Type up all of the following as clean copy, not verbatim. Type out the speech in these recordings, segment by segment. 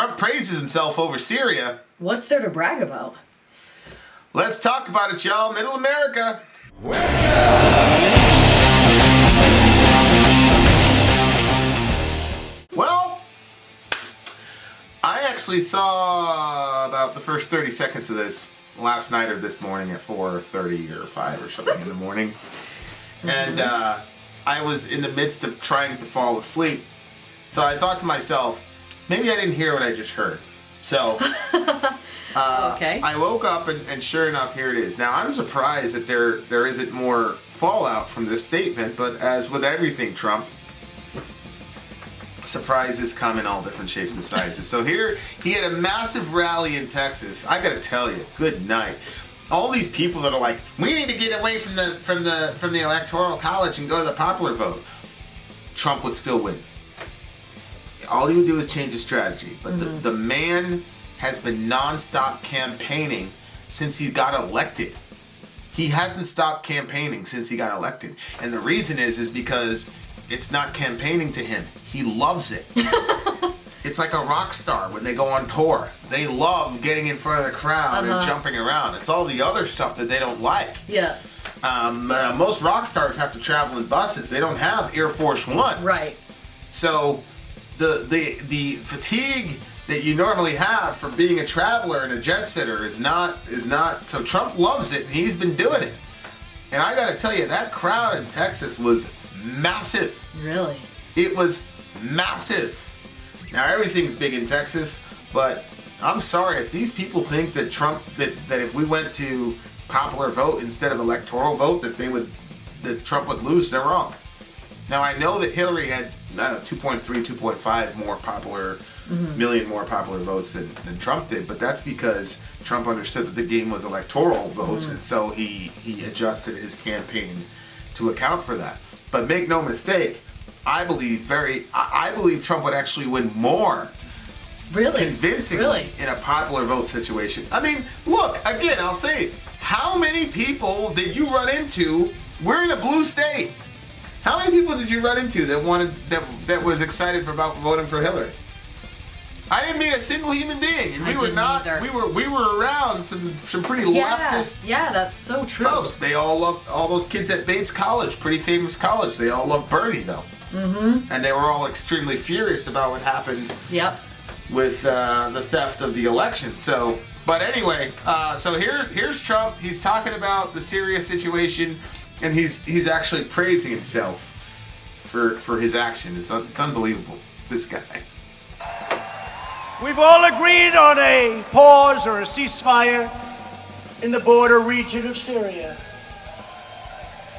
Trump praises himself over Syria. What's there to brag about? Let's talk about it, y'all. Middle America. Well, I actually saw about the first 30 seconds of this last night or this morning at 4:30 or 5 or something in the morning. And I was in the midst of trying to fall asleep. So I thought to myself, maybe I didn't hear what I just heard. So Okay. I woke up and sure enough, here it is. Now I'm surprised that there isn't more fallout from this statement, but as with everything Trump, surprises come in all different shapes and sizes. So here he had a massive rally in Texas. I gotta tell you, good night. All these people that are like, we need to get away from the electoral college and go to the popular vote. Trump would still win. All he would do is change his strategy. But the man has been nonstop campaigning since he got elected. He hasn't stopped campaigning since he got elected. And the reason is because it's not campaigning to him. He loves it. It's like a rock star when they go on tour. They love getting in front of the crowd and jumping around. It's all the other stuff that they don't like. Yeah. Most rock stars have to travel in buses. They don't have Air Force One. Right. So the fatigue that you normally have from being a traveler and a jet setter is not. So Trump loves it, and he's been doing it. And I got to tell you, that crowd in Texas was massive. Really? It was massive. Now everything's big in Texas, but I'm sorry if these people think that that if we went to popular vote instead of electoral vote that Trump would lose, they're wrong. Now I know that Hillary had 2.3, 2.5 more popular million more popular votes than Trump did, but that's because Trump understood that the game was electoral votes, and so he adjusted his campaign to account for that. But make no mistake, I believe Trump would actually win more convincingly in a popular vote situation. I mean, look, again, I'll say it. How many people did you run into? We're in a blue state. How many people did you run into that was excited about voting for Hillary? I didn't meet a single human being, and we were around some pretty leftist. Yeah, that's so true. Folks, they all loved all those kids at Bates College, pretty famous college. They all loved Bernie though. And they were all extremely furious about what happened with the theft of the election. So, but anyway, so here's Trump. He's talking about the Syria situation, and he's actually praising himself for his action. It's unbelievable. This guy. We've all agreed on a pause or a ceasefire in the border region of Syria.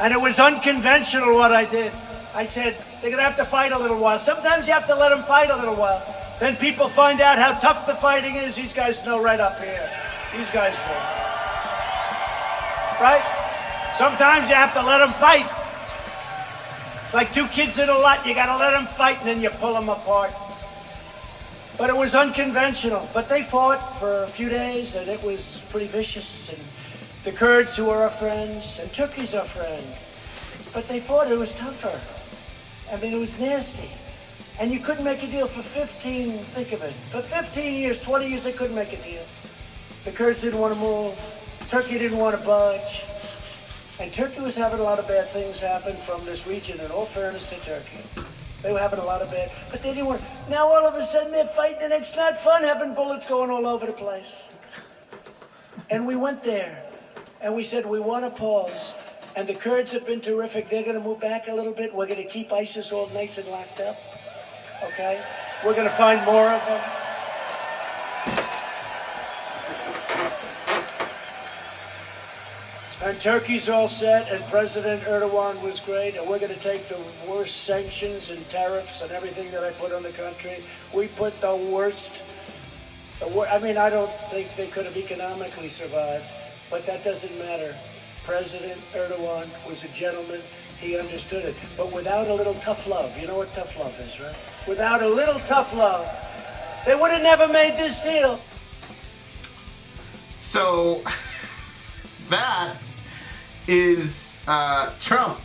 And it was unconventional what I did. I said, they're going to have to fight a little while. Sometimes you have to let them fight a little while. Then people find out how tough the fighting is. These guys know right up here. These guys know. Right? Sometimes you have to let them fight. It's like two kids in a lot. You got to let them fight, and then you pull them apart. But it was unconventional. But they fought for a few days, and it was pretty vicious. And the Kurds, who are our friends, and Turkey's our friend. But they fought. It was tougher. I mean, it was nasty. And you couldn't make a deal for 15, think of it. For 15 years, 20 years, they couldn't make a deal. The Kurds didn't want to move. Turkey didn't want to budge. And Turkey was having a lot of bad things happen from this region, in all fairness to Turkey. They were having a lot of bad, but they didn't want. Now all of a sudden they're fighting, and it's not fun having bullets going all over the place. And we went there, and we said we want to pause. And the Kurds have been terrific. They're going to move back a little bit. We're going to keep ISIS all nice and locked up. Okay? We're going to find more of them. And Turkey's all set, and President Erdogan was great, and we're going to take the worst sanctions and tariffs and everything that I put on the country. We put the worst. I mean, I don't think they could have economically survived, but that doesn't matter. President Erdogan was a gentleman. He understood it. But without a little tough love, you know what tough love is, right? Without a little tough love, they would have never made this deal. So, that is Trump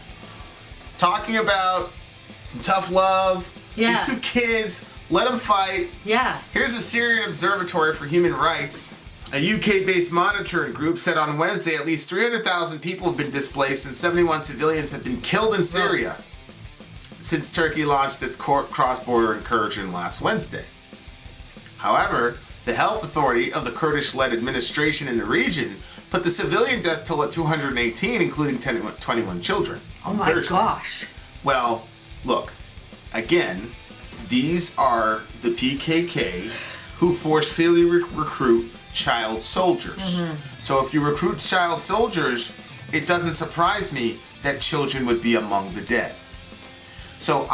talking about some tough love. Yeah. These two kids let them fight. Yeah. Here's the Syrian Observatory for Human Rights. A UK-based monitoring group said on Wednesday at least 300,000 people have been displaced and 71 civilians have been killed in Syria since Turkey launched its cross-border incursion last Wednesday. However, the health authority of the Kurdish-led administration in the region put the civilian death toll at 218, including 21 children. Oh my Thursday. gosh. Well, look, again, these are the PKK who forcefully recruit child soldiers. So if you recruit child soldiers, it doesn't surprise me that children would be among the dead. So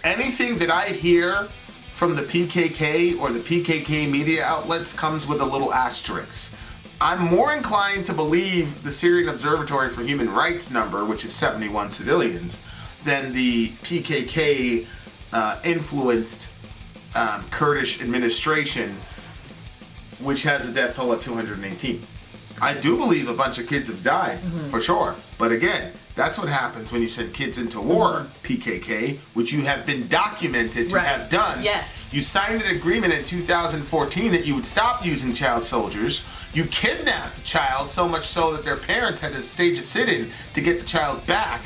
anything that I hear from the PKK or the PKK media outlets comes with a little asterisk. I'm more inclined to believe the Syrian Observatory for Human Rights number, which is 71 civilians, than the PKK influenced Kurdish administration, which has a death toll of 218. I do believe a bunch of kids have died, for sure. But again, that's what happens when you send kids into war, PKK, which you have been documented to have done. Yes. You signed an agreement in 2014 that you would stop using child soldiers. You kidnapped the child so much so that their parents had to stage a sit-in to get the child back.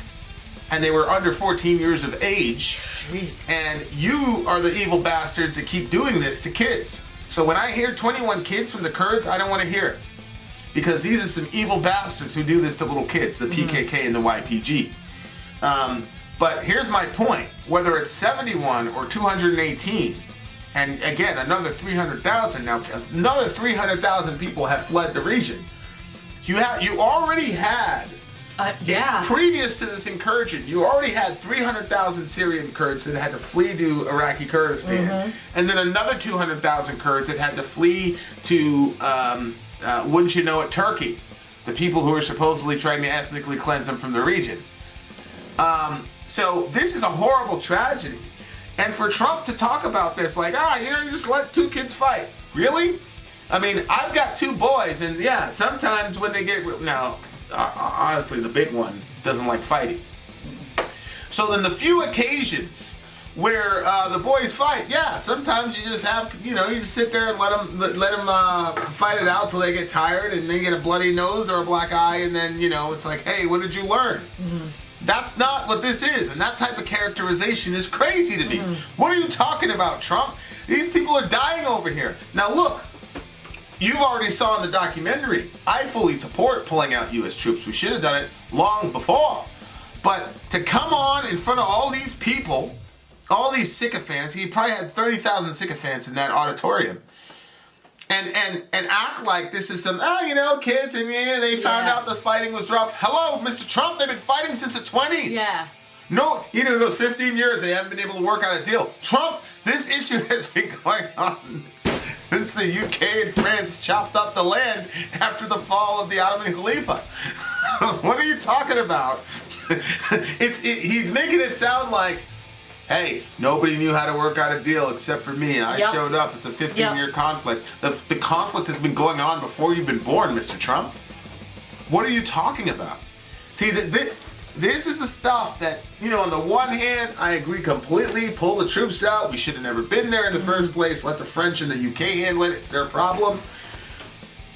And they were under 14 years of age. Jeez. And you are the evil bastards that keep doing this to kids. So when I hear 21 kids from the Kurds, I don't want to hear it. Because these are some evil bastards who do this to little kids, the PKK and the YPG. But here's my point. Whether it's 71 or 218, and again, another 300,000, now another 300,000 people have fled the region. You already had, previous to this incursion, you already had 300,000 Syrian Kurds that had to flee to Iraqi Kurdistan. And then another 200,000 Kurds that had to flee to, wouldn't you know it, Turkey. The people who are supposedly trying to ethnically cleanse them from the region. So this is a horrible tragedy. And for Trump to talk about this like, you just let two kids fight. Really? I mean, I've got two boys, and yeah, sometimes when they get... Now, honestly, the big one doesn't like fighting. So in the few occasions where the boys fight, sometimes you just have, you just sit there and let them fight it out till they get tired and they get a bloody nose or a black eye, and then, it's like, hey, what did you learn? That's not what this is, and that type of characterization is crazy to me. What are you talking about, Trump? These people are dying over here. Now look, you've already saw in the documentary, I fully support pulling out U.S. troops. We should have done it long before. But to come on in front of all these people, all these sycophants, he probably had 30,000 sycophants in that auditorium, and act like this is some, kids, and they found out the fighting was rough. Hello, Mr. Trump, they've been fighting since the 20s. Yeah. No, those 15 years they haven't been able to work out a deal. Trump, this issue has been going on since the UK and France chopped up the land after the fall of the Ottoman Khalifa. What are you talking about? He's making it sound like, hey, nobody knew how to work out a deal except for me. I showed up. It's a 15-year conflict. The conflict has been going on before you've been born, Mr. Trump. What are you talking about? See, this is the stuff that, on the one hand, I agree completely. Pull the troops out. We should have never been there in the first place. Let the French and the UK handle it. It's their problem.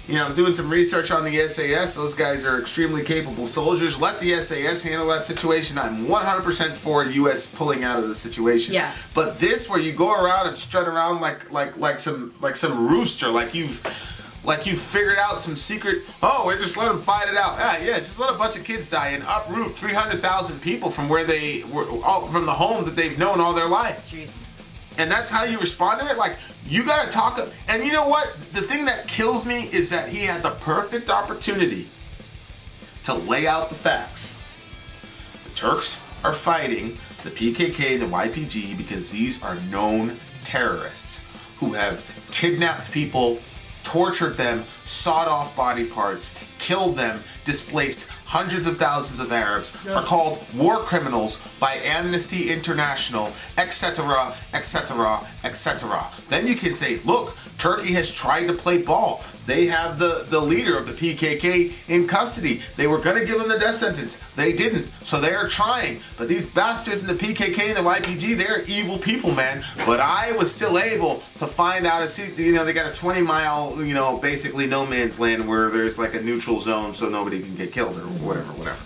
I'm doing some research on the SAS. Those guys are extremely capable soldiers. Let the SAS handle that situation. I'm 100% for U.S. pulling out of the situation. Yeah. But this, where you go around and strut around like some rooster, like you've figured out some secret. Oh, we just let them fight it out. Just let a bunch of kids die and uproot 300,000 people from where they were, from the home that they've known all their life. Jeez. And that's how you respond to it? Like, you gotta talk. And you know what? The thing that kills me is that he had the perfect opportunity to lay out the facts. The Turks are fighting the PKK and the YPG because these are known terrorists who have kidnapped people, tortured them, sawed off body parts, killed them, displaced hundreds of thousands of Arabs, are called war criminals by Amnesty International, etc., etc., etc. Then you can say, look, Turkey has tried to play ball. They have the leader of the PKK in custody. They were going to give him the death sentence. They didn't. So they are trying. But these bastards in the PKK and the YPG, they're evil people, man. But I was still able to find out, they got a 20-mile, basically no man's land where there's like a neutral zone so nobody can get killed or whatever.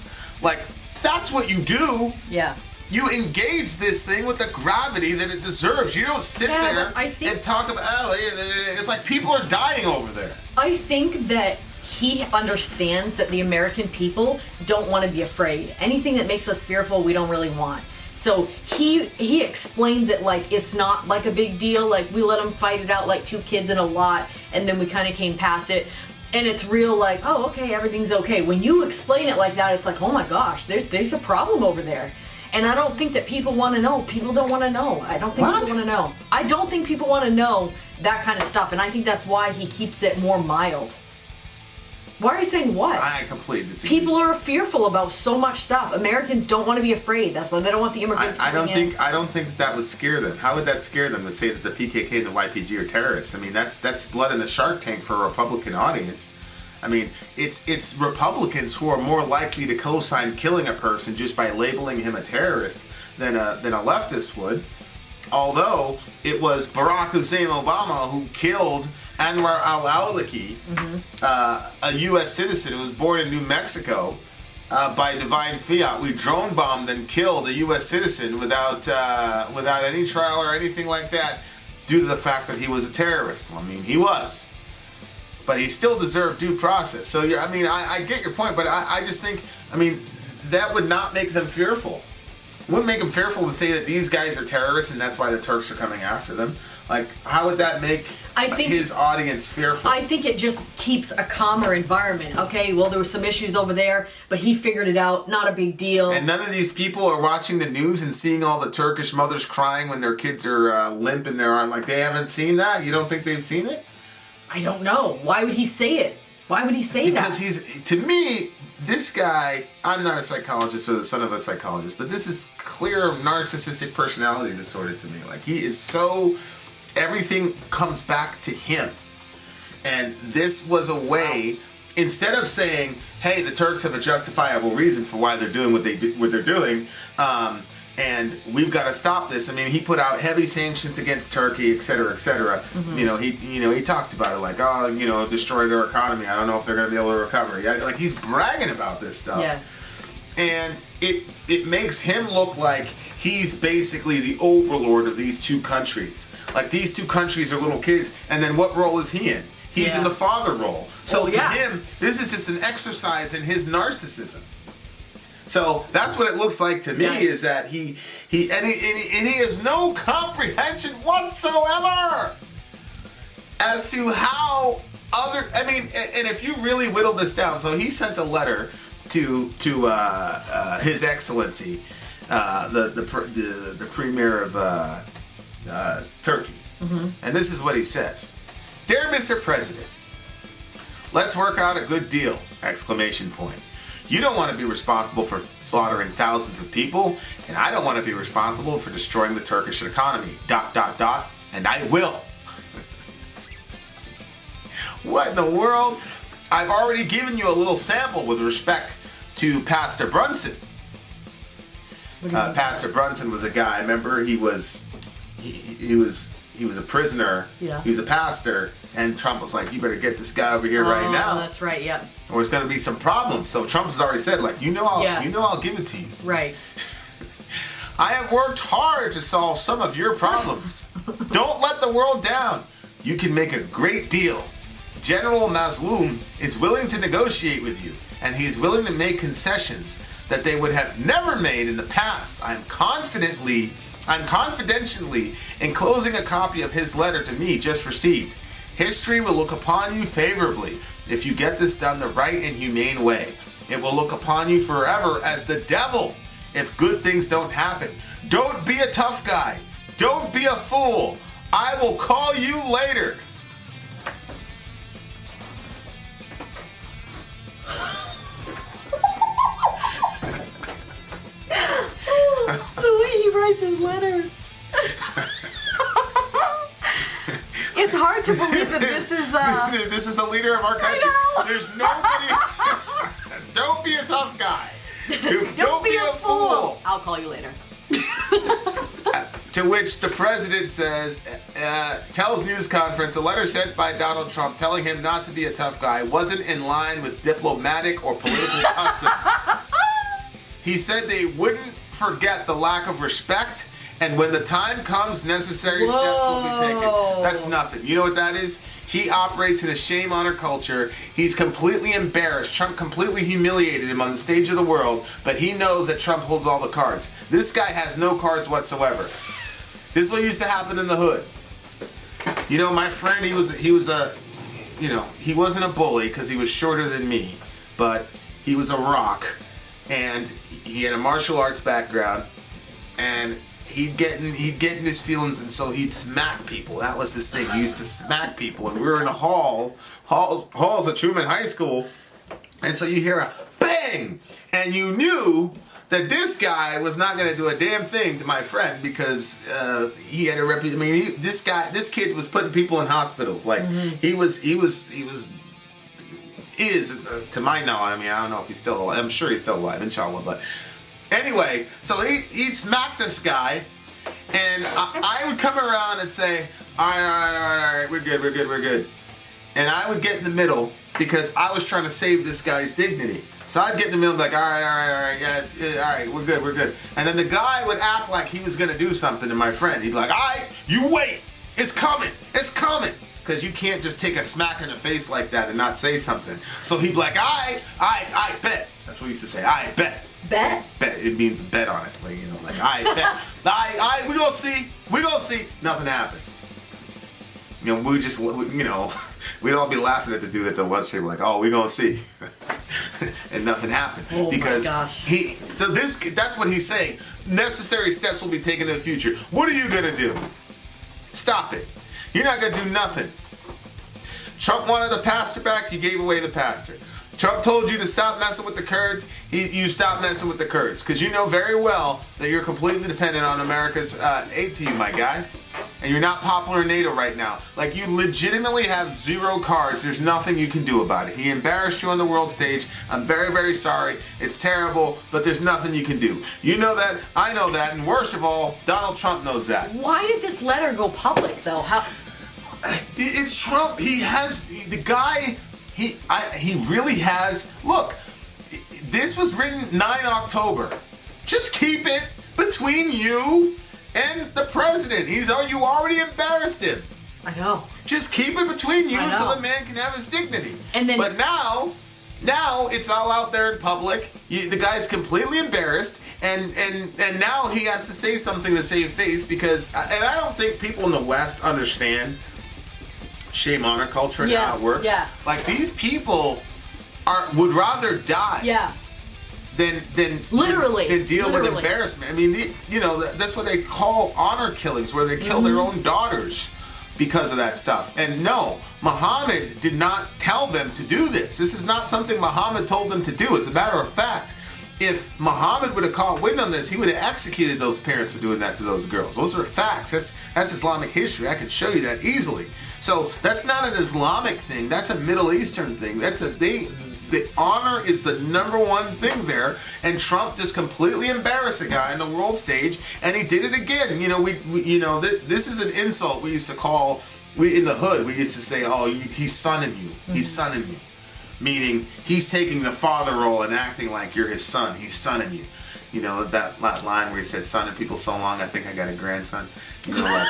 Like, that's what you do. Yeah. You engage this thing with the gravity that it deserves. You don't sit there and talk about, it's like people are dying over there. I think that he understands that the American people don't want to be afraid. Anything that makes us fearful, we don't really want. So he explains it like it's not like a big deal. Like, we let them fight it out like two kids in a lot, and then we kind of came past it. And it's real like, oh, okay, everything's okay. When you explain it like that, it's like, oh my gosh, there's a problem over there. And I don't think that people want to know. People don't want to know. I don't think people want to know. I don't think people want to know that kind of stuff. And I think that's why he keeps it more mild. Why are you saying what? I completely disagree. People are fearful about so much stuff. Americans don't want to be afraid. That's why they don't want the immigrants coming in. I don't think that would scare them. How would that scare them to say that the PKK and the YPG are terrorists? I mean, that's blood in the shark tank for a Republican audience. I mean, it's Republicans who are more likely to co-sign killing a person just by labeling him a terrorist than a leftist would. Although it was Barack Hussein Obama who killed Anwar al-Awlaki, a U.S. citizen who was born in New Mexico, by divine fiat. We drone bombed and killed a U.S. citizen without any trial or anything like that, due to the fact that he was a terrorist. Well, I mean, he was. But he still deserved due process. So, I get your point, but I just think, that would not make them fearful. It wouldn't make them fearful to say that these guys are terrorists and that's why the Turks are coming after them. Like, how would that make his audience fearful? I think it just keeps a calmer environment. Okay, well, there were some issues over there, but he figured it out. Not a big deal. And none of these people are watching the news and seeing all the Turkish mothers crying when their kids are limp in their arm. Like, they haven't seen that? You don't think they've seen it? I don't know. Why would he say it? Why would he say that? Because to me, this guy, I'm not a psychologist or the son of a psychologist, but this is clear narcissistic personality disorder to me. Like, he is so, everything comes back to him. And this was a way, instead of saying, hey, the Turks have a justifiable reason for why they're doing what they're doing, and we've got to stop this. I mean, he put out heavy sanctions against Turkey, et cetera, et cetera. He talked about it like, destroy their economy. I don't know if they're going to be able to recover. Yeah, like, he's bragging about this stuff. Yeah. And it makes him look like he's basically the overlord of these two countries. Like, these two countries are little kids, and then what role is he in? He's in the father role. So to him, this is just an exercise in his narcissism. So that's what it looks like to me, is that he has no comprehension whatsoever as to how and if you really whittle this down, so he sent a letter to His Excellency, the Premier of Turkey, and this is what he says: "Dear Mr. President, let's work out a good deal! Exclamation point. You don't want to be responsible for slaughtering thousands of people, and I don't want to be responsible for destroying the Turkish economy. ... And I will." What in the world? I've already given you a little sample with respect to Pastor Brunson. Pastor Brunson was a guy. Remember, he was a prisoner. Yeah. He was a pastor, and Trump was like, "You better get this guy over here right now." Oh, that's right. Yep. Or there's going to be some problems. So Trump has already said, like, I'll give it to you. Right. I have worked hard to solve some of your problems. Don't let the world down. You can make a great deal. General Mazloum is willing to negotiate with you, and he is willing to make concessions that they would have never made in the past. I'm confidentially enclosing a copy of his letter to me just received. History will look upon you favorably if you get this done the right and humane way. It will look upon you forever as the devil if good things don't happen. Don't be a tough guy. Don't be a fool. I will call you later. these letters. It's hard to believe that this is this is the leader of our country. I know. There's nobody. Don't be a tough guy. Don't be a fool. I'll call you later. To which the president says, tells news conference, a letter sent by Donald Trump telling him not to be a tough guy wasn't in line with diplomatic or political customs. He said they wouldn't forget the lack of respect, and when the time comes, necessary steps will be taken. That's nothing. You know what that is? He operates in a shame honor culture. He's completely embarrassed. Trump completely humiliated him on the stage of the world, but he knows that Trump holds all the cards. This guy has no cards whatsoever. This is what used to happen in the hood. You know, my friend, he was a, you know, he wasn't a bully because he was shorter than me, but he was a rock, and he had a martial arts background, and he'd get in his feelings, and so he'd smack people. That was his thing. He used to smack people, and we were in a halls at Truman High School, and so you hear a bang, and you knew that this guy was not going to do a damn thing to my friend because he had a reputation. I mean, this kid was putting people in hospitals. Like he is to my knowledge. I mean, I don't know if he's still alive. I'm sure he's still alive, inshallah. But anyway, so he smacked this guy, and I would come around and say, all right, we're good. And I would get in the middle because I was trying to save this guy's dignity. So I'd get in the middle and be like, all right, yeah, all right, we're good. And then the guy would act like he was going to do something to my friend. He'd be like, all right, you wait, it's coming. Because you can't just take a smack in the face like that and not say something. So he'd be like, I bet. That's what he used to say, I bet. Bet? Bet, it means bet on it. Like, you know, like, I bet. we gonna see. Nothing happened. You know, we'd all be laughing at the dude at the lunch table like, oh, we gonna see. And nothing happened. Oh because my gosh. That's what he's saying. Necessary steps will be taken in the future. What are you gonna do? Stop it. You're not gonna do nothing. Trump wanted the pastor back, you gave away the pastor. Trump told you to stop messing with the Kurds, you stopped messing with the Kurds. Because you know very well that you're completely dependent on America's aid to you, my guy. And you're not popular in NATO right now. Like, you legitimately have zero cards. There's nothing you can do about it. He embarrassed you on the world stage. I'm very, very sorry. It's terrible, but there's nothing you can do. You know that, I know that, and worst of all, Donald Trump knows that. Why did this letter go public, though? It's Trump. He really has. Look, this was written 9 October. Just keep it between you and the president. You already embarrassed him. I know. Just keep it between you so the man can have his dignity. But now it's all out there in public. The guy's completely embarrassed, and now he has to say something to save face because, and I don't think people in the West understand shame honor culture and how it works. Yeah. Like, these people would rather die. Yeah. Than deal with embarrassment. I mean, that's what they call honor killings, where they kill their own daughters because of that stuff. And no, Muhammad did not tell them to do this. This is not something Muhammad told them to do. As a matter of fact, if Muhammad would have caught wind on this, he would have executed those parents for doing that to those girls. Those are facts. That's Islamic history. I can show you that easily. So that's not an Islamic thing. That's a Middle Eastern thing. The honor is the number one thing there, and Trump just completely embarrassed the guy on the world stage, and he did it again. This is an insult we used to call. In the hood, we used to say, "Oh, he's sonning you. He's sonning you," meaning he's taking the father role and acting like you're his son. He's sonning you. You know that line where he said, "Sonning people so long, I think I got a grandson." You know what?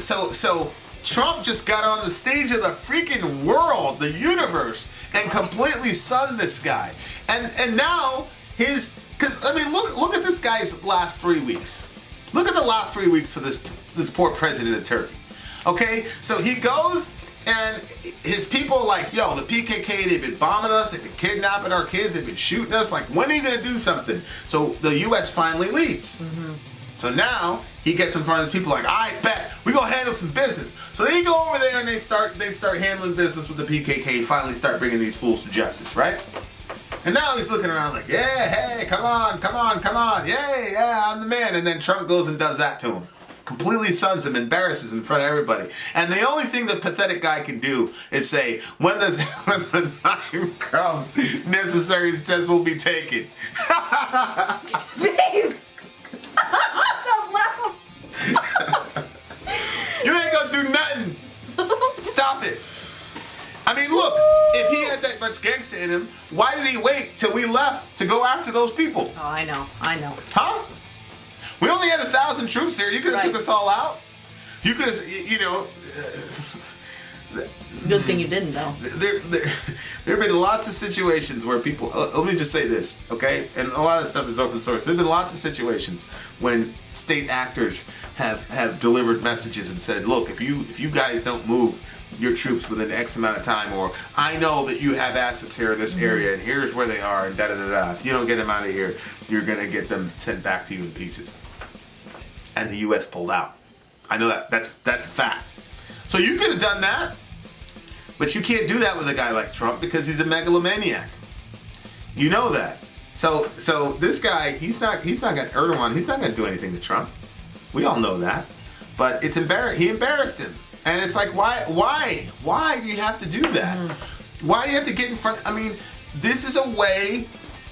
So Trump just got on the stage of the freaking world, the universe, and completely sunned this guy. And now look at this guy's last 3 weeks. Look at the last 3 weeks for this poor president of Turkey. Okay, so he goes and his people are like, yo, the PKK, they've been bombing us, they've been kidnapping our kids, they've been shooting us. Like, when are you gonna do something? So the U.S. finally leads. So now he gets in front of the people like, I bet we're gonna handle some business. So they go over there and they start handling business with the PKK, finally start bringing these fools to justice, right? And now he's looking around like, yeah, hey, come on, yeah, I'm the man. And then Trump goes and does that to him. Completely stuns him, embarrasses in front of everybody. And the only thing the pathetic guy can do is say, when the time comes, necessary steps will be taken. Babe! You ain't gonna do nothing. Stop it. I mean, look, if he had that much gangster in him, why did he wait till we left to go after those people? Oh, I know. Huh? We only had 1,000 troops here. You could have took us all out. You could have, you know. Good thing you didn't, though. There have been lots of situations where people. Let me just say this, okay? And a lot of stuff is open source. There have been lots of situations when state actors have delivered messages and said, "Look, if you guys don't move your troops within X amount of time, or I know that you have assets here in this area, and here's where they are, and da da da da. If you don't get them out of here, you're gonna get them sent back to you in pieces." And the U.S. pulled out. I know that's a fact. So you could have done that, but you can't do that with a guy like Trump because he's a megalomaniac. You know that. So this guy, he's not gonna Erdogan. He's not gonna do anything to Trump. We all know that. But he embarrassed him, and it's like why do you have to do that? Why do you have to get in front? I mean, this is a way.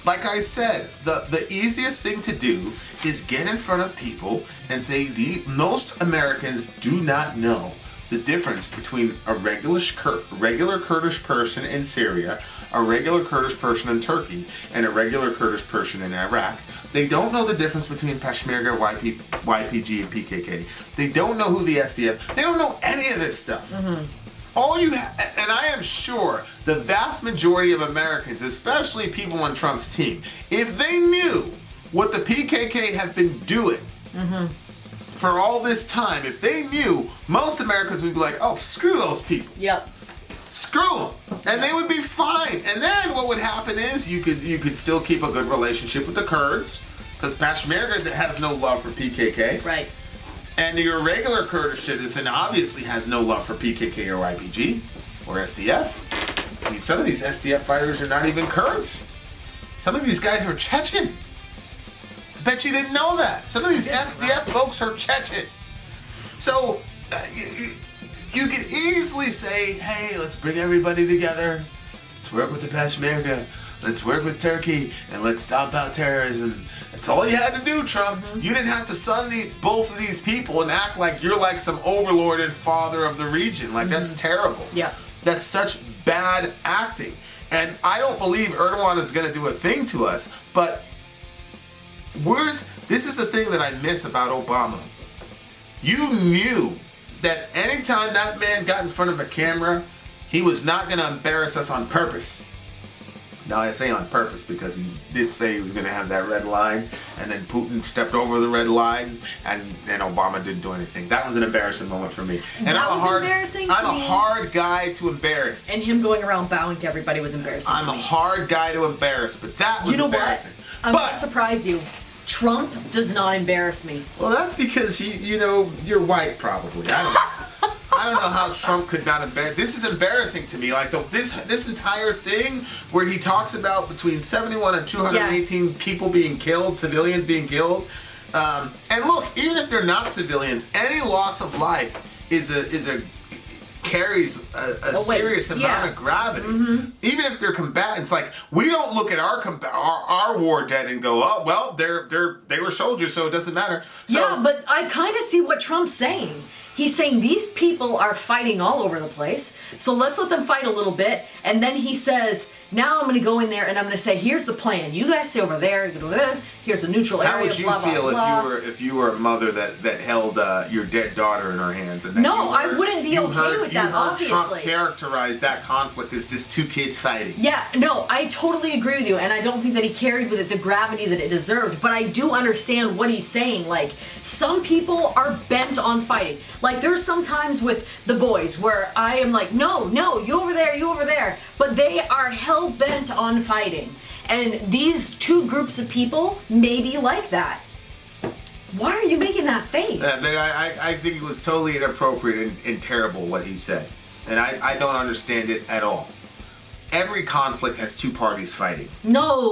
Like I said, the easiest thing to do is get in front of people and say most Americans do not know the difference between a regular Kurdish person in Syria, a regular Kurdish person in Turkey, and a regular Kurdish person in Iraq. They don't know the difference between Peshmerga, YPG, and PKK. They don't know who the SDF. They don't know any of this stuff. All you and I am sure the vast majority of Americans, especially people on Trump's team, if they knew what the PKK have been doing for all this time, if they knew, most Americans would be like, "Oh, screw those people." Yep. Screw them, and they would be fine. And then what would happen is you could still keep a good relationship with the Kurds, because Peshmerga has no love for PKK. Right. And your regular Kurdish citizen obviously has no love for PKK or YPG or SDF. I mean, some of these SDF fighters are not even Kurds. Some of these guys are Chechen. I bet you didn't know that. Some of these SDF folks are Chechen. So you could easily say, hey, let's bring everybody together. Let's work with the Peshmerga. Let's work with Turkey, and let's stomp out terrorism. That's all you had to do, Trump. You didn't have to sun both of these people and act like you're like some overlord and father of the region. Like, that's terrible. Yeah. That's such bad acting. And I don't believe Erdogan is going to do a thing to us, but this is the thing that I miss about Obama. You knew that anytime that man got in front of a camera, he was not going to embarrass us on purpose. Now, I say on purpose because he did say he was going to have that red line, and then Putin stepped over the red line, and Obama didn't do anything. That was an embarrassing moment for me. And that was embarrassing to me. I'm a hard guy to embarrass. And him going around bowing to everybody was embarrassing I'm to a me. hard guy to embarrass, but that was you know embarrassing. What? I'm going to surprise you. Trump does not embarrass me. Well, that's because you're white, probably. I don't know how Trump could not embarrass. This is embarrassing to me. Like this entire thing where he talks about between 71 and 218 people being killed, civilians being killed. And look, even if they're not civilians, any loss of life carries a serious amount of gravity. Even if they're combatants, like we don't look at our war dead and go, oh well, they were soldiers, so it doesn't matter. So, yeah, but I kind of see what Trump's saying. He's saying these people are fighting all over the place, so let's let them fight a little bit. And then he says, now I'm going to go in there and I'm going to say, here's the plan. You guys stay over there, you do this, here's the neutral area, how would you blah, feel blah, blah. if you were a mother that held your dead daughter in her hands? And No, I wouldn't be okay with that, obviously. Trump characterize that conflict as just two kids fighting. Yeah, no, I totally agree with you, and I don't think that he carried with it the gravity that it deserved, but I do understand what he's saying. Like, some people are bent on fighting. Like, there's some times with the boys where I am like, no, you over there, but they are hell-bent on fighting. And these two groups of people may be like that. Why are you making that face? I think it was totally inappropriate and terrible what he said. And I don't understand it at all. every conflict has two parties fighting. No.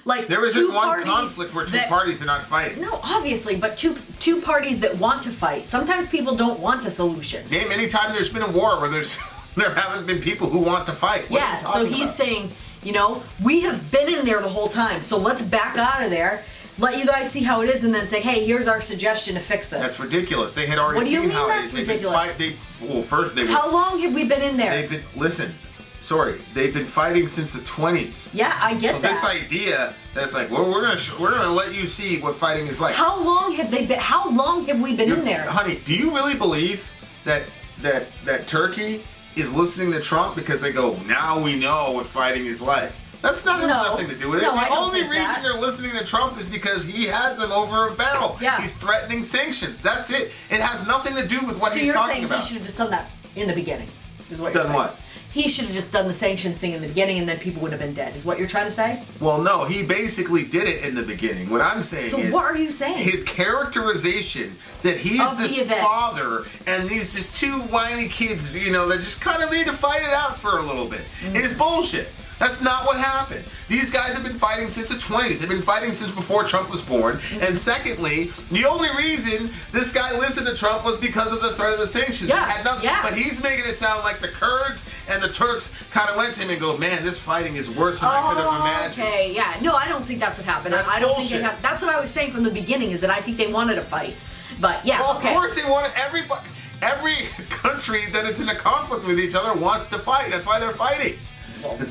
Like, There isn't two one parties conflict where two that- parties are not fighting. No, obviously, but two parties that want to fight. Sometimes people don't want a solution. Name any time there's been a war where there haven't been people who want to fight. What are Yeah, you so talking he's about? saying, we have been in there the whole time, so let's back out of there, let you guys see how it is, and then say, hey, here's our suggestion to fix this. That's ridiculous. They had already What do you seen mean how it that's is. They've ridiculous? been first they were. How long have we been in there? They've been fighting since the 20s. Yeah, I get So that. this idea that's like, well, we're gonna let you see what fighting is like. How long have they been? How long have we been in there? Honey, do you really believe that Turkey is listening to Trump because they go, now we know what fighting is like? Has nothing to do with it. No, I The don't only think reason that. they're listening to Trump is because he has them over a barrel. Yeah. He's threatening sanctions. That's it. It has nothing to do with what So he's you're talking saying about. he should have just done that in the beginning? Is what you're Done saying. what? He should have just done the sanctions thing in the beginning, and then people would have been dead. Is what you're trying to say? Well, no, he basically did it in the beginning. What I'm saying So is, what are you saying? his characterization that he's Of the this event. father and these just two whiny kids, that just kind of need to fight it out for a little bit. It's bullshit. That's not what happened. These guys have been fighting since the 20s. They've been fighting since before Trump was born. And secondly, the only reason this guy listened to Trump was because of the threat of the sanctions. Yeah, It had nothing, yeah. But he's making it sound like the Kurds and the Turks kind of went to him and go, man, this fighting is worse than I could have imagined. Okay, yeah. No, I don't think that's what happened. That's I don't bullshit. think that's what I was saying from the beginning, is that I think they wanted to fight. But yeah, Well, of okay. course they want everybody. Every country that is in a conflict with each other wants to fight. That's why they're fighting.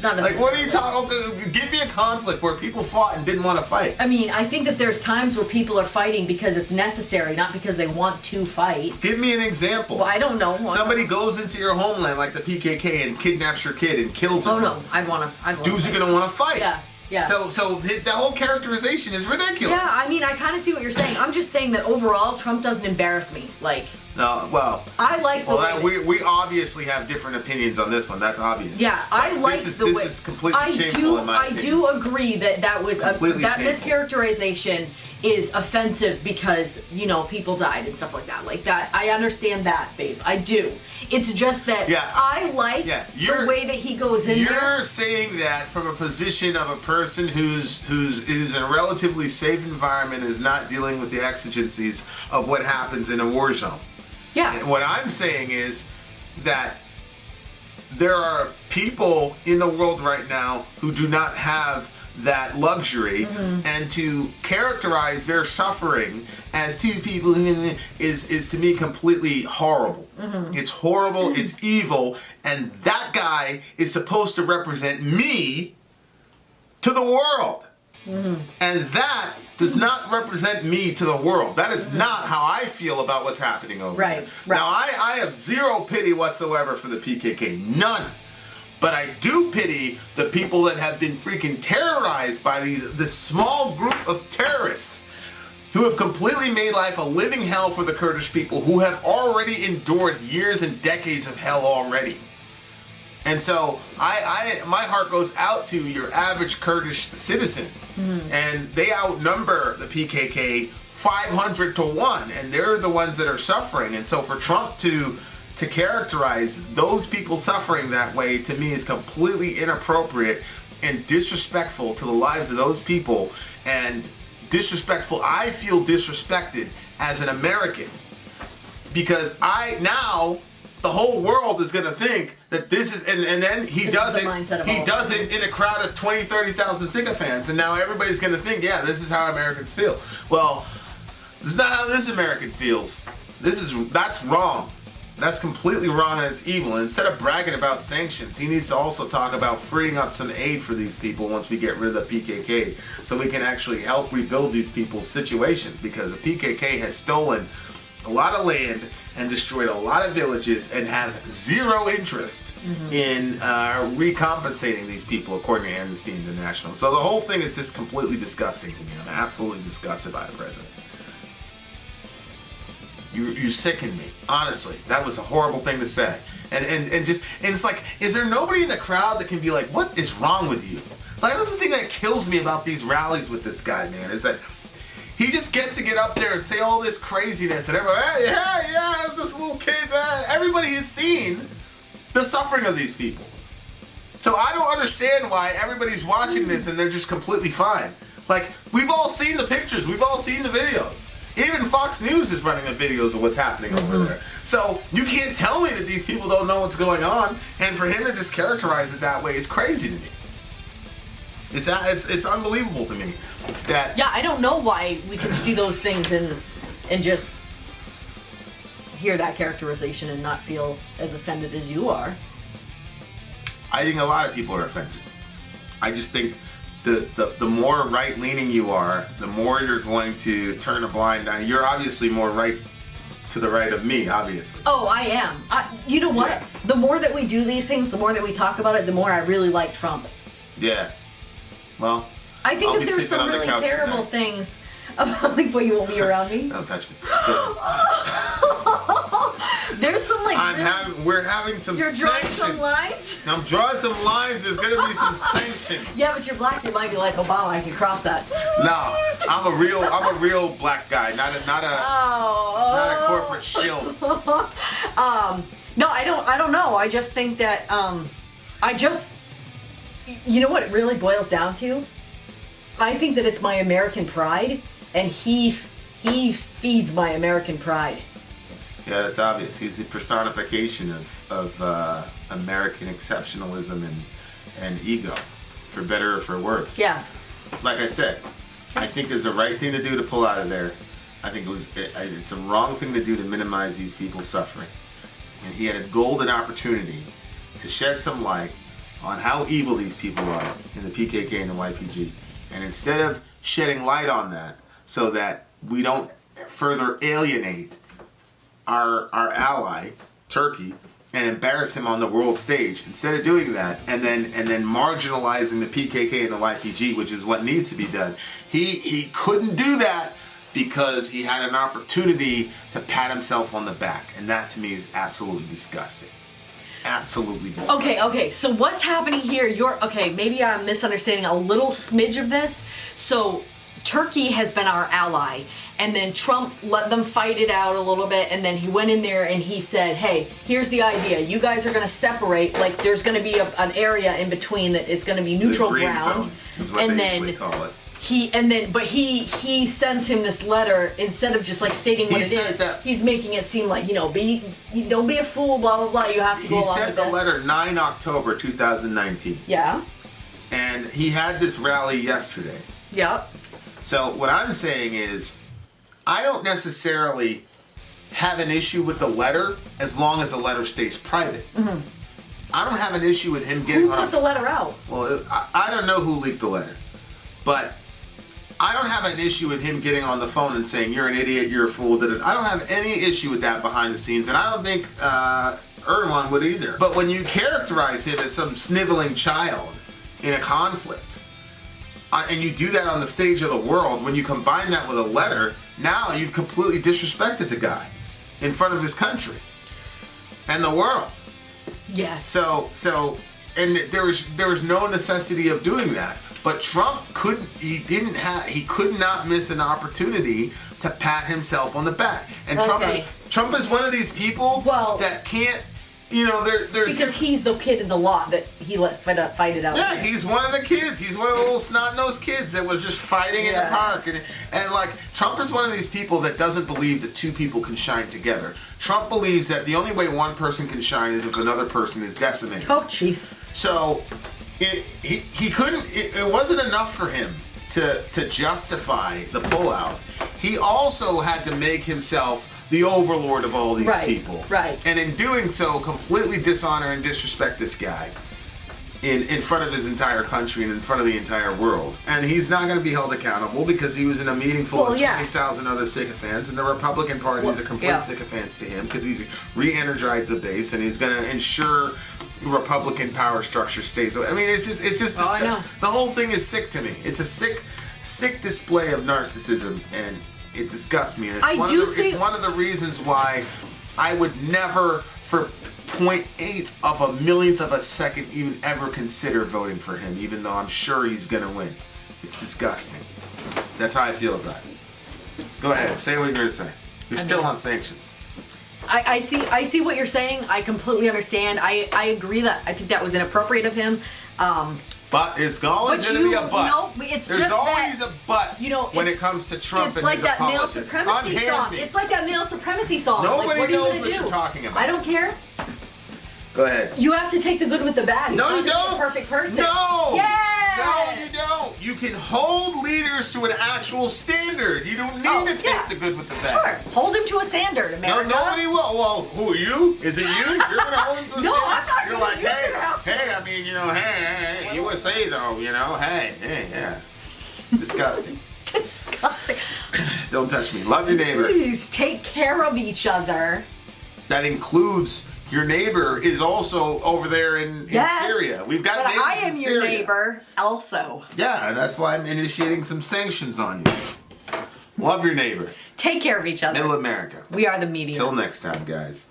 Like, what are you talking? Give me a conflict where people fought and didn't want to fight. I mean, I think that there's times where people are fighting because it's necessary, not because they want to fight. Give me an example. Well, I don't know. Somebody goes into your homeland like the PKK and kidnaps your kid and kills him. Oh no, I'd wanna. Dudes are gonna want to fight. Yeah, yeah. So the whole characterization is ridiculous. Yeah, I mean, I kind of see what you're saying. I'm just saying that overall, Trump doesn't embarrass me. Like, No, well. I like the way we obviously have different opinions on this one. That's obvious. Yeah, I But like the way. This is completely shameful in my opinion. I do agree that was Completely that shameful. mischaracterization is offensive because people died and stuff like that. Like that, I understand that, babe. I do. It's just that I like the way that he goes in there. You're saying that from a position of a person who's in a relatively safe environment, is not dealing with the exigencies of what happens in a war zone. Yeah. And what I'm saying is that there are people in the world right now who do not have that luxury, and to characterize their suffering as two people is to me completely horrible. It's horrible, it's evil, and that guy is supposed to represent me to the world. And that does not represent me to the world. That is not how I feel about what's happening over Right, there. right. Now, I have zero pity whatsoever for the PKK. None. But I do pity the people that have been freaking terrorized by this small group of terrorists who have completely made life a living hell for the Kurdish people, who have already endured years and decades of hell already. And so my heart goes out to your average Kurdish citizen, and they outnumber the PKK 500 to 1, and they're the ones that are suffering. And so for Trump to characterize those people suffering that way, to me, is completely inappropriate and disrespectful to the lives of those people, and disrespectful. I feel disrespected as an American because the whole world is going to think that this is, and then he This does is it. the mindset of He all does it in a crowd of 20, 30,000 sycophants, and now everybody's going to think, yeah, this is how Americans feel. Well, this is not how this American feels. That's wrong. That's completely wrong, and it's evil. And instead of bragging about sanctions, he needs to also talk about freeing up some aid for these people once we get rid of the PKK, so we can actually help rebuild these people's situations, because the PKK has stolen a lot of land and destroyed a lot of villages and have zero interest in recompensating these people, according to Amnesty International. So the whole thing is just completely disgusting to me. I'm absolutely disgusted by the president. You sicken me, honestly. That was a horrible thing to say. And it's like, is there nobody in the crowd that can be like, what is wrong with you? Like, that's the thing that kills me about these rallies with this guy, man, is that he just gets to get up there and say all this craziness, and everybody, hey, yeah, it's this little kid. Everybody has seen the suffering of these people. So I don't understand why everybody's watching this and they're just completely fine. Like, we've all seen the pictures, we've all seen the videos. Even Fox News is running the videos of what's happening over there. So you can't tell me that these people don't know what's going on, and for him to just characterize it that way is crazy to me. It's unbelievable to me that. Yeah, I don't know why we can see those things and just hear that characterization and not feel as offended as you are. I think a lot of people are offended. I just think the more right-leaning you are, the more you're going to turn a blind eye. You're obviously more right to the right of me, obviously. Oh, I am. You know what? Yeah. The more that we do these things, the more that we talk about it, the more I really like Trump. Yeah. Well, I think I'll that be there's sleeping some on the really couch terrible tonight. things about, like, well, you won't be around me. Don't touch me. There's some, like, We're having some you're drawing sanctions. some lines? I'm drawing some lines. There's gonna be some sanctions. Yeah, but you're black. You might be like Obama. I can cross that. No, I'm a real black guy, not a corporate shill. No, I don't know. I just think that you know what it really boils down to? I think that it's my American pride, and he feeds my American pride. Yeah, that's obvious. He's the personification of American exceptionalism and ego, for better or for worse. Yeah. Like I said, I think it's the right thing to do to pull out of there. I think it's a wrong thing to do to minimize these people's suffering. And he had a golden opportunity to shed some light on how evil these people are in the PKK and the YPG. And instead of shedding light on that so that we don't further alienate our ally, Turkey, and embarrass him on the world stage, instead of doing that and then marginalizing the PKK and the YPG, which is what needs to be done, he couldn't do that because he had an opportunity to pat himself on the back, and that to me is absolutely disgusting. Absolutely disgusting. Okay, so what's happening here? Maybe I'm misunderstanding a little smidge of this. So Turkey has been our ally, and then Trump let them fight it out a little bit, and then he went in there and he said, hey, here's the idea. You guys are going to separate, like there's going to be an area in between that it's going to be neutral the green ground. zone is what they usually call it. He sends him this letter instead of just like stating what it is. He's making it seem like, don't be a fool, blah blah blah. You have to go along with this. He sent the letter 9 October 2019. Yeah. And he had this rally yesterday. Yeah. So what I'm saying is, I don't necessarily have an issue with the letter as long as the letter stays private. Mm-hmm. I don't have an issue with him getting Who put the letter out? Well, I don't know who leaked the letter, but I don't have an issue with him getting on the phone and saying, you're an idiot, you're a fool. I don't have any issue with that behind the scenes, and I don't think Erdogan would either. But when you characterize him as some sniveling child in a conflict, and you do that on the stage of the world, when you combine that with a letter, now you've completely disrespected the guy in front of his country and the world. Yes. And there was no necessity of doing that. But Trump could not miss an opportunity to pat himself on the back. And Trump is one of these people that can't, there's because he's the kid in the lot that he let fight it out. Yeah, he's one of the kids. He's one of the little snot-nosed kids that was just fighting in the park. And like, Trump is one of these people that doesn't believe that two people can shine together. Trump believes that the only way one person can shine is if another person is decimated. Oh, jeez. So he couldn't. It wasn't enough for him to justify the pullout. He also had to make himself the overlord of all these people. Right. And in doing so, completely dishonor and disrespect this guy in front of his entire country and in front of the entire world. And he's not going to be held accountable because he was in a meeting full of 20,000 other sycophants, and the Republican Party is a complete sycophants to him because he's re-energized the base and he's going to ensure Republican power structure stays. I mean, it's just I know. The whole thing is sick to me. It's a sick display of narcissism, and it disgusts me. And it's one of the reasons why I would never, for 0.8 of a millionth of a second, even ever consider voting for him, even though I'm sure he's going to win. It's disgusting. That's how I feel about it. Go ahead, say what you're going to say. You're still on sanctions. I see what you're saying. I completely understand. I agree that I think that was inappropriate of him. But it's always going to be a but. No, it's There's just always that, a but when it comes to Trump and his apologists. It's like that male supremacy song. It's like that male supremacy song. Nobody like, knows what you're talking about. I don't care. Go ahead. You have to take the good with the bad. No, you don't. The perfect person. No. Yes. No, you don't. You can hold leaders to an actual standard. You don't need to take the good with the bad. Sure. Hold him to a standard, America. No, nobody will. Well, who are you? Is it you? You're going to hold him to a standard? No, I'm not. You're like, hey, I mean, hey, USA though, hey, yeah. Disgusting. Disgusting. Don't touch me. Love your neighbor. Please take care of each other. That includes your neighbor is also over there in Syria. We've got neighbors I am in your Syria. neighbor also. Yeah, and that's why I'm initiating some sanctions on you. Love your neighbor. Take care of each other. Middle America. We are the media. Till next time, guys.